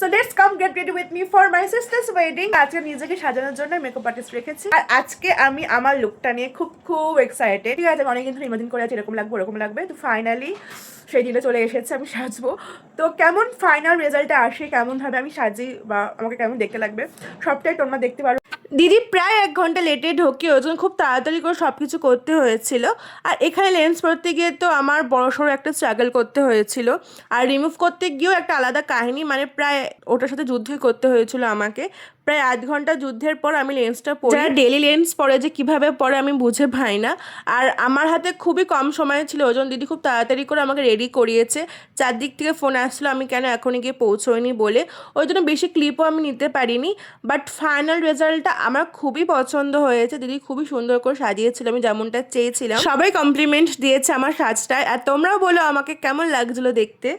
So let's come get ready with me for my sister's wedding. আজকে নিজেকে সাজানোর জন্য মেকআপ আর্টিস্ট রেখেছি, আর আজকে আমি আমার লুকটা নিয়ে খুব এক্সাইটেড। ঠিক আছে, অনেকদিন ধরে ইমাজিন করে আছি এরকম লাগবে ওরকম লাগবে, তো ফাইনালি সেই দিনে চলে এসেছে, আমি সাজবো। তো কেমন ফাইনাল রেজাল্টটা আসে, কেমনভাবে আমি সাজি বা আমাকে কেমন দেখতে লাগবে, সবটাই তোমরা দেখতে পারো। দিদি প্রায় 1 ঘন্টা লেটে ঢোকে, ওই জন্য খুব তাড়াতাড়ি করে সব কিছু করতে হয়েছিল। আর এখানে লেন্স পরতে গিয়ে তো আমার বড়সড় একটা স্ট্রাগল করতে হয়েছিল, আর রিমুভ করতে গিয়েও একটা আলাদা কাহিনী, মানে প্রায় ওটার সাথে যুদ্ধই করতে হয়েছিল আমাকে। প্রায় 1 ঘন্টা যুদ্ধের পর আমি লেন্সটা পরি। যারা ডেলি লেন্স পরে যে কীভাবে পরে আমি বুঝে পাই না। আর আমার হাতে খুবই কম সময় ছিল, ওই জন্য দিদি খুব তাড়াতাড়ি করে আমাকে রেডি করিয়েছে। চারদিক থেকে ফোন আসছিলো আমি কেন এখনই গিয়ে পৌঁছোইনি বলে, ওই জন্য বেশি ক্লিপও আমি নিতে পারিনি। বাট ফাইনাল রেজাল্টটা আমার খুবই পছন্দ হয়েছে, দিদি খুবই সুন্দর করে সাজিয়েছিল, আমি যেমনটা চেয়েছিলাম। সবাই কমপ্লিমেন্ট দিয়েছে আমার সাজটায়। আর তোমরাও বলো আমাকে কেমন লাগছিলো দেখতে।